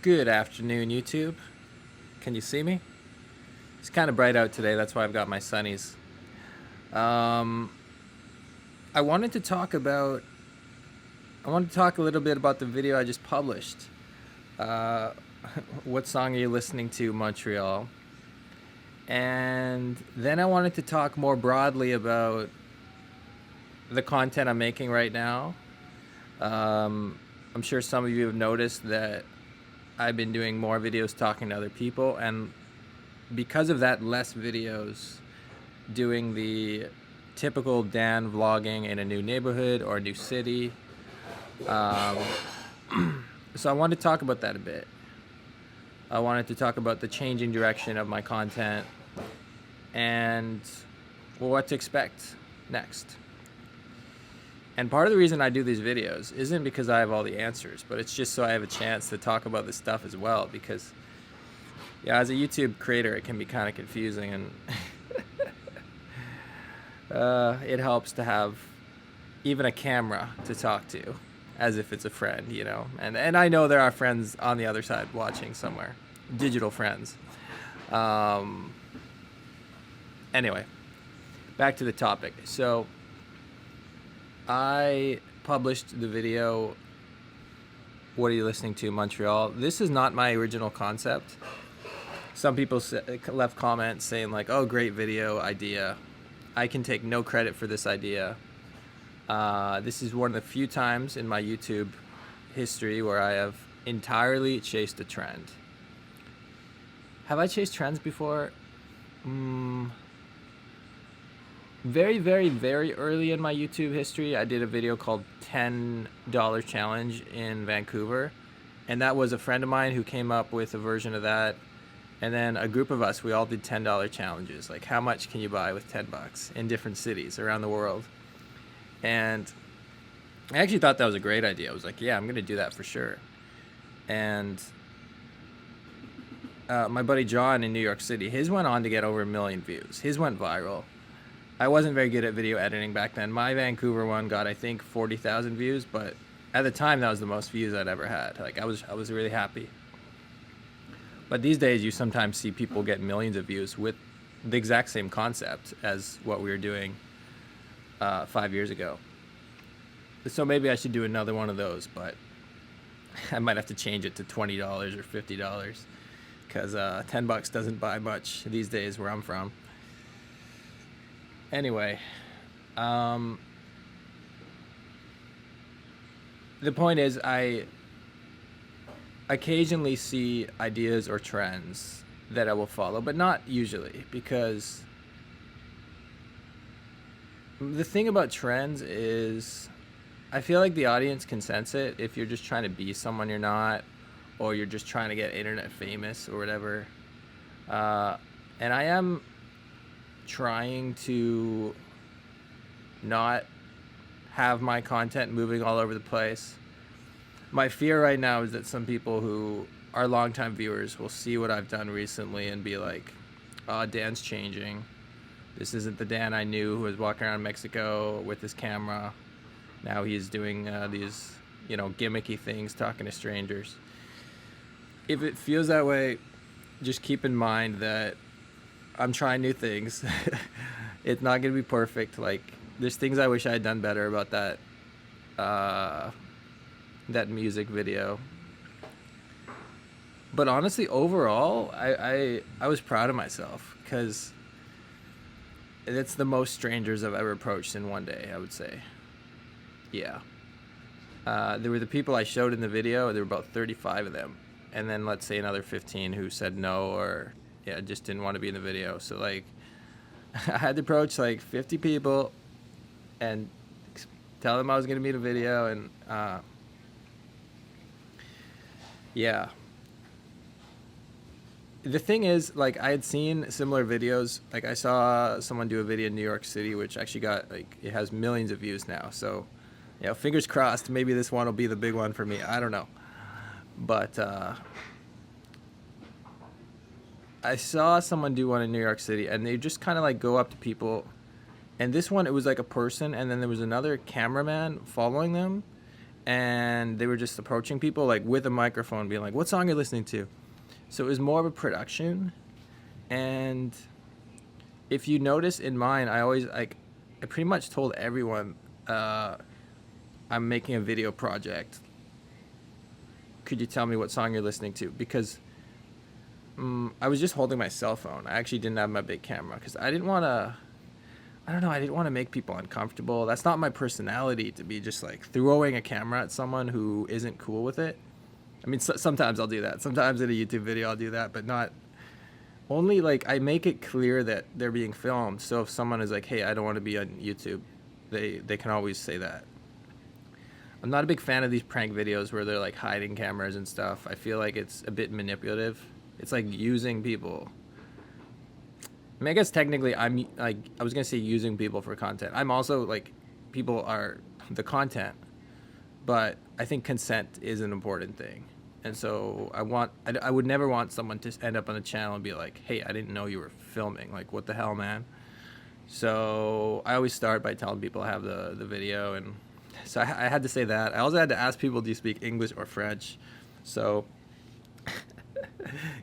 Good afternoon, YouTube. Can you see me? It's kind of bright out today. That's why I've got my sunnies. Um, I wanted to talk about. I wanted to talk a little bit about the video I just published. Uh, what song are you listening to, Montreal? And then I wanted to talk more broadly about the content I'm making right now. I'm sure some of you have noticed that I've been doing more videos talking to other people, and because of that, less videos doing the typical Dan vlogging in a new neighborhood or a new city. Um, so I wanted to talk about that a bit. I wanted to talk about the changing direction of my content and what to expect next. And part of the reason I do these videos isn't because I have all the answers, but it's just so I have a chance to talk about this stuff as well, because as a YouTube creator, it can be kind of confusing, and it helps to have even a camera to talk to, as if it's a friend, you know. And I know there are friends on the other side watching somewhere, digital friends. Anyway, back to the topic. So I published the video, What Are You Listening to, Montreal? This is not my original concept. Some people left comments saying like, oh, great video idea. I can take no credit for this idea. This is one of the few times in my YouTube history where I have entirely chased a trend. Have I chased trends before? Very, very, very early in my YouTube history, I did a video called $10 Challenge in Vancouver. And that was a friend of mine who came up with a version of that. And then a group of us, we all did $10 challenges. Like, how much can you buy with 10 bucks in different cities around the world? And I actually thought that was a great idea. I was like, yeah, I'm going to do that for sure. And my buddy John in New York City, his went on to get over 1 million views. His went viral. I wasn't very good at video editing back then. My Vancouver one got, I think, 40,000 views, but at the time, that was the most views I'd ever had. Like, I was really happy. But these days, you sometimes see people get millions of views with the exact same concept as what we were doing 5 years ago. So maybe I should do another one of those, but I might have to change it to $20 or $50, because 10 bucks doesn't buy much these days where I'm from. Anyway, the point is, I occasionally see ideas or trends that I will follow, but not usually, because the thing about trends is I feel like the audience can sense it if you're just trying to be someone you're not, or you're just trying to get internet famous or whatever. And I am trying to not have my content moving all over the place. My fear right now is that some people who are longtime viewers will see what I've done recently and be like, oh, Dan's changing. This isn't the Dan I knew who was walking around Mexico with his camera. Now he's doing these, gimmicky things, talking to strangers. If it feels that way, just keep in mind that I'm trying new things. It's not going to be perfect. Like, there's things I wish I had done better about that music video. But honestly, overall, I was proud of myself, because it's the most strangers I've ever approached in one day, I would say. Yeah. There were the people I showed in the video. There were about 35 of them. And then let's say another 15 who said no, or just didn't want to be in the video. So like, I had to approach like 50 people and tell them I was going to be in a video. And the thing is, like, I had seen similar videos. Like, I saw someone do a video in New York City, which actually got, like, it has millions of views now. So, fingers crossed, maybe this one will be the big one for me. I don't know. But I saw someone do one in New York City, and they just kind of like go up to people. And this one, it was like a person, and then there was another cameraman following them. and they were just approaching people like with a microphone, being like, "What song are you listening to?" So it was more of a production. And if you notice in mine, I always like, I pretty much told everyone, I'm making a video project. Could you tell me what song you're listening to? Because I was just holding my cell phone. I actually didn't have my big camera because I didn't want to. I don't know. I didn't want to make people uncomfortable. That's not my personality, to be just like throwing a camera at someone who isn't cool with it. I mean, sometimes I'll do that. Sometimes in a YouTube video I'll do that, but not only like I make it clear that they're being filmed. So if someone is like, "Hey, I don't want to be on YouTube," they can always say that. I'm not a big fan of these prank videos where they're like hiding cameras and stuff. I feel like it's a bit manipulative. It's like using people. I mean, I guess technically I'm like, I was gonna say using people for content. I'm also like, people are the content, but I think consent is an important thing. And so I would never want someone to end up on a channel and be like, "Hey, I didn't know you were filming. Like, what the hell, man?" So I always start by telling people I have the video, and so I had to say that. I also had to ask people, "Do you speak English or French?" So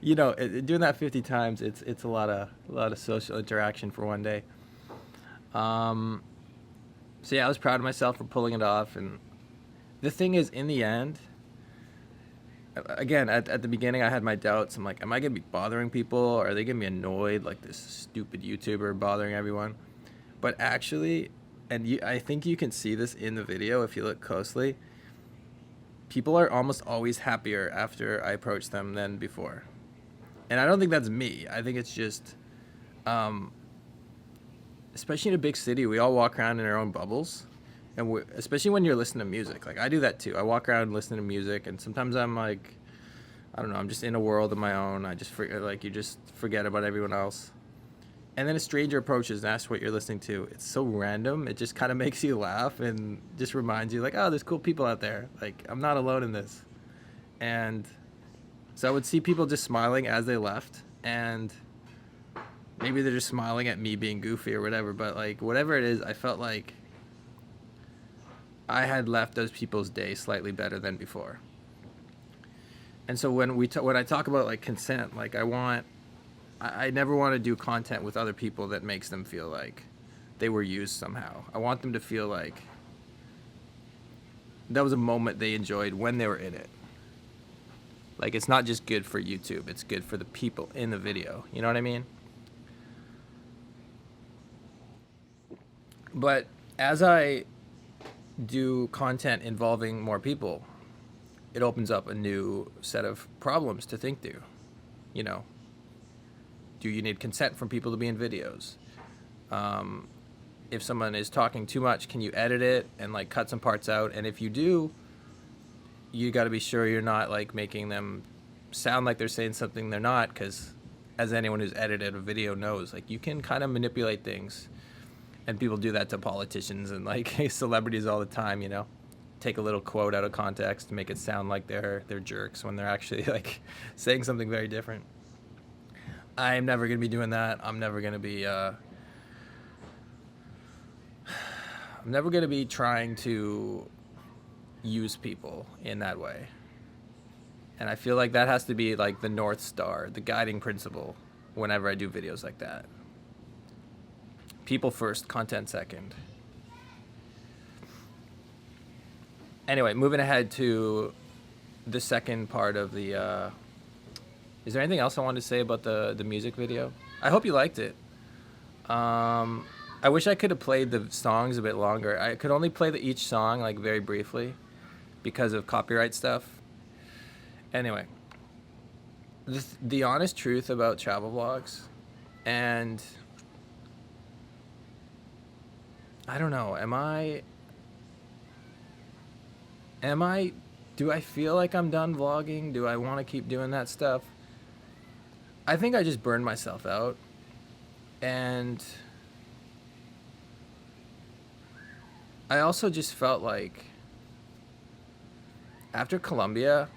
doing that 50 times, it's a lot of social interaction for one day. Um, so yeah, I was proud of myself for pulling it off. And the thing is, in the end, again, at the beginning, I had my doubts. I'm like, am I gonna be bothering people? Or are they gonna be annoyed, like this stupid YouTuber bothering everyone? But actually, I think you can see this in the video if you look closely. People are almost always happier after I approach them than before. And I don't think that's me. I think it's just, um, especially in a big city, we all walk around in our own bubbles. And especially when you're listening to music. Like, I do that too. I walk around listening to music, and sometimes I'm like, I don't know, I'm just in a world of my own. I just forget, like, you just forget about everyone else. And then a stranger approaches and asks what you're listening to. It's so random. It just kind of makes you laugh and just reminds you, like, oh, there's cool people out there. Like, I'm not alone in this. And so I would see people just smiling as they left, and maybe they're just smiling at me being goofy or whatever. But like, whatever it is, I felt like I had left those people's day slightly better than before. And so when I talk about like consent, like I never want to do content with other people that makes them feel like they were used somehow. I want them to feel like that was a moment they enjoyed when they were in it. Like, it's not just good for YouTube, it's good for the people in the video. You know what I mean? But as I do content involving more people, it opens up a new set of problems to think through. You know, do you need consent from people to be in videos? If someone is talking too much, can you edit it and like cut some parts out? And if you do, you got to be sure you're not like making them sound like they're saying something they're not, because as anyone who's edited a video knows, like, you can kind of manipulate things. And people do that to politicians and like celebrities all the time, take a little quote out of context to make it sound like they're jerks when they're actually like saying something very different. I'm never going to be doing that. I'm never going to be trying to use people in that way. And I feel like that has to be like the North Star, the guiding principle whenever I do videos like that. People first, content second. Anyway, moving ahead to the second part of the... is there anything else I wanted to say about the music video? I hope you liked it. I wish I could have played the songs a bit longer. I could only play each song like very briefly because of copyright stuff. Anyway, the honest truth about travel vlogs, and I don't know, do I feel like I'm done vlogging? Do I want to keep doing that stuff? I think I just burned myself out. And I also just felt like after Colombia,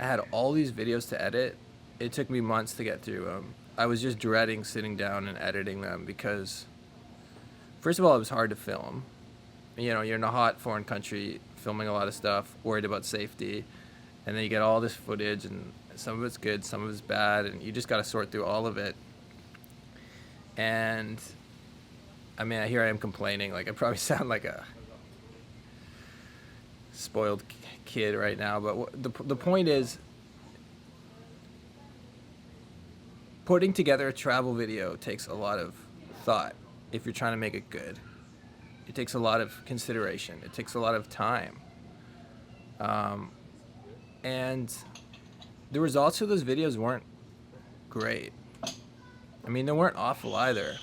I had all these videos to edit. It took me months to get through them. I was just dreading sitting down and editing them because, first of all, it was hard to film. You're in a hot foreign country filming a lot of stuff, worried about safety, and then you get all this footage, and some of it's good, some of it's bad, and you just got to sort through all of it. And I mean, here I am complaining, like I probably sound like a spoiled kid right now, but the point is, putting together a travel video takes a lot of thought if you're trying to make it good. It takes a lot of consideration. It takes a lot of time. And the results of those videos weren't great. I mean, they weren't awful either.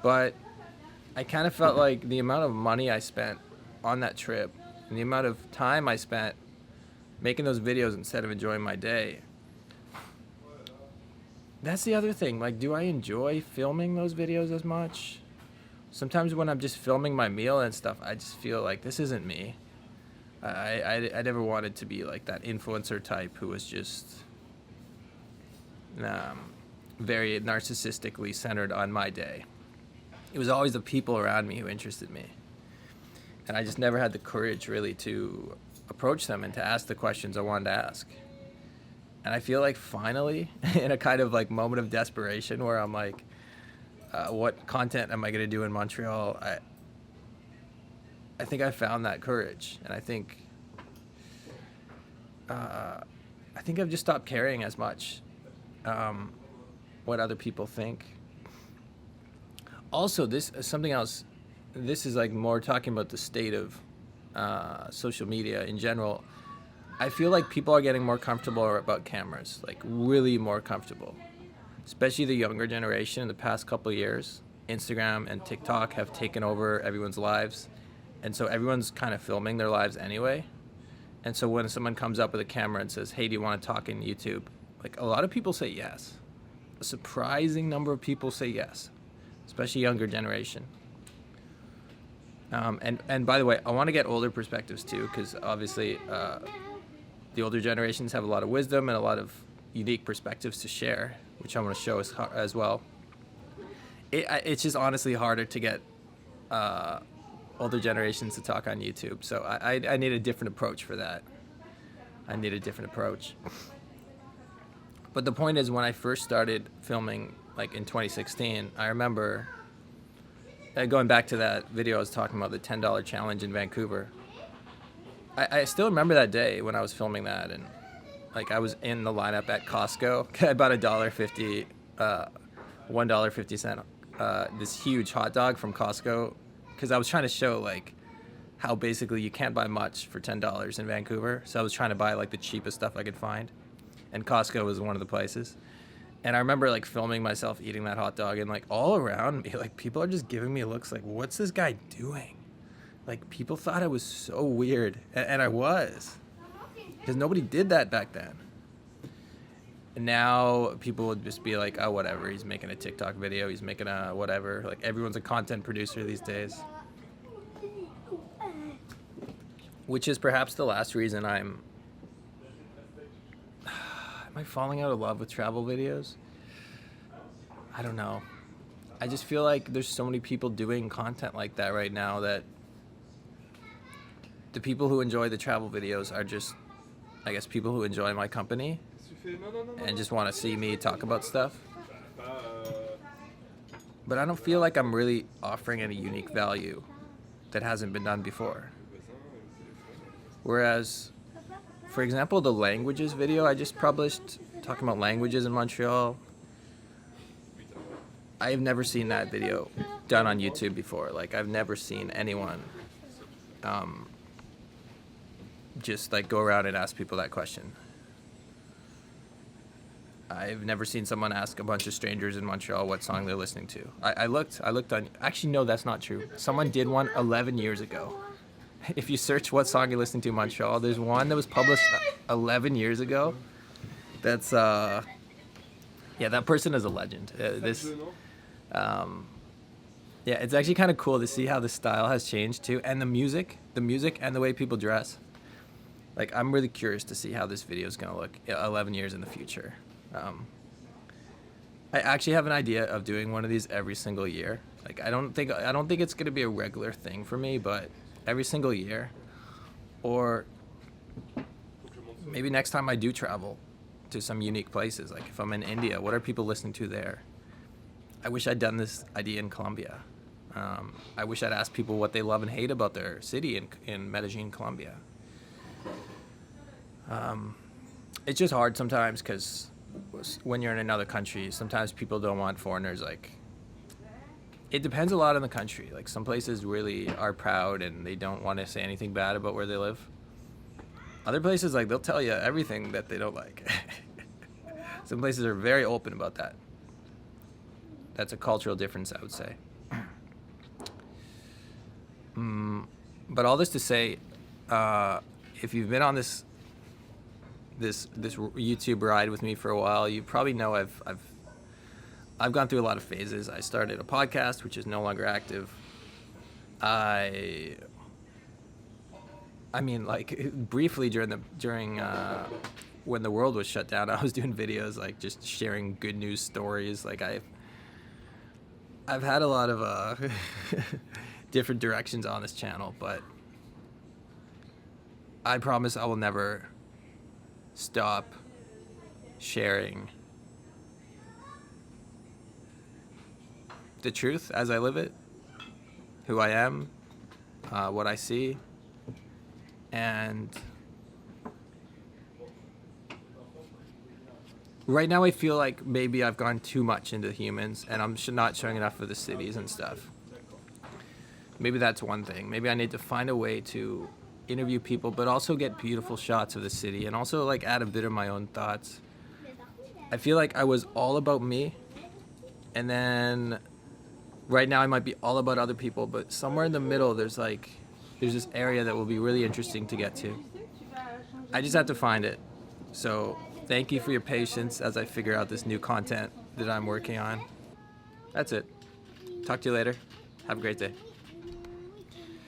But I kind of felt like the amount of money I spent on that trip and the amount of time I spent making those videos instead of enjoying my day. That's the other thing. Like, do I enjoy filming those videos as much? Sometimes when I'm just filming my meal and stuff, I just feel like this isn't me. I never wanted to be like that influencer type who was just very narcissistically centered on my day. It was always the people around me who interested me. And I just never had the courage really to approach them and to ask the questions I wanted to ask. And I feel like finally, in a kind of like moment of desperation where I'm like, what content am I going to do in Montreal? I think I found that courage. And I think I've just stopped caring as much what other people think. Also, this is something else. This is like more talking about the state of social media in general. I feel like people are getting more comfortable about cameras, like really more comfortable, especially the younger generation. In the past couple of years, Instagram and TikTok have taken over everyone's lives, and so everyone's kind of filming their lives anyway. And so when someone comes up with a camera and says, "Hey, do you want to talk in YouTube?" like a lot of people say yes. A surprising number of people say yes, especially younger generation. And by the way, I want to get older perspectives too, because obviously the older generations have a lot of wisdom and a lot of unique perspectives to share, which I want to show as well. It's just honestly harder to get older generations to talk on YouTube, so I need a different approach for that. I need a different approach. But the point is, when I first started filming, like in 2016, I remember going back to that video I was talking about, the $10 challenge in Vancouver. I still remember that day when I was filming that, and like I was in the lineup at Costco. I bought $1.50, $1.50, this huge hot dog from Costco, because I was trying to show like how basically you can't buy much for $10 in Vancouver. So I was trying to buy like the cheapest stuff I could find, and Costco was one of the places. And I remember like filming myself eating that hot dog, and like all around me, like people are just giving me looks like, what's this guy doing? Like people thought I was so weird, and I was, because nobody did that back then. And now people would just be like, oh, whatever, he's making a TikTok video, he's making a whatever. Like everyone's a content producer these days. Which is perhaps the last reason am I falling out of love with travel videos? I don't know. I just feel like there's so many people doing content like that right now that the people who enjoy the travel videos are just, I guess, people who enjoy my company and just want to see me talk about stuff. But I don't feel like I'm really offering any unique value that hasn't been done before. Whereas, for example, the languages video I just published, talking about languages in Montreal, I've never seen that video done on YouTube before. Like, I've never seen anyone just like go around and ask people that question. I've never seen someone ask a bunch of strangers in Montreal what song they're listening to. I looked on, actually no, that's not true. Someone did one 11 years ago. If you search what song you're listening to in Montreal, there's one that was published 11 years ago. That's, yeah, that person is a legend. Yeah, it's actually kind of cool to see how the style has changed too. And the music and the way people dress. Like, I'm really curious to see how this video is going to look 11 years in the future. I actually have an idea of doing one of these every single year. Like, I don't think it's going to be a regular thing for me, but every single year Or maybe next time I do travel to some unique places, like if I'm in India, what are people listening to there? I wish I'd done this idea in Colombia. I wish I'd asked people what they love and hate about their city in Medellin, Colombia. It's just hard sometimes because when you're in another country, sometimes people don't want foreigners. Like, it depends a lot on the country. Like, some places really are proud and they don't want to say anything bad about where they live. Other places, like, they'll tell you everything that they don't like. Some places are very open about that. That's a cultural difference, I would say. But all this to say, if you've been on this YouTube ride with me for a while, you probably know I've gone through a lot of phases. I started a podcast, which is no longer active. I mean, like, briefly during when the world was shut down, I was doing videos like just sharing good news stories. Like, I've had a lot of different directions on this channel, but I promise I will never stop sharing the truth as I live it, who I am, what I see, and right now I feel like maybe I've gone too much into humans and I'm not showing enough of the cities and stuff. Maybe that's one thing. Maybe I need to find a way to interview people, but also get beautiful shots of the city and also like add a bit of my own thoughts. I feel like I was all about me, and then right now I might be all about other people, but somewhere in the middle there's this area that will be really interesting to get to. I just have to find it. So thank you for your patience as I figure out this new content that I'm working on. That's it. Talk to you later. Have a great day.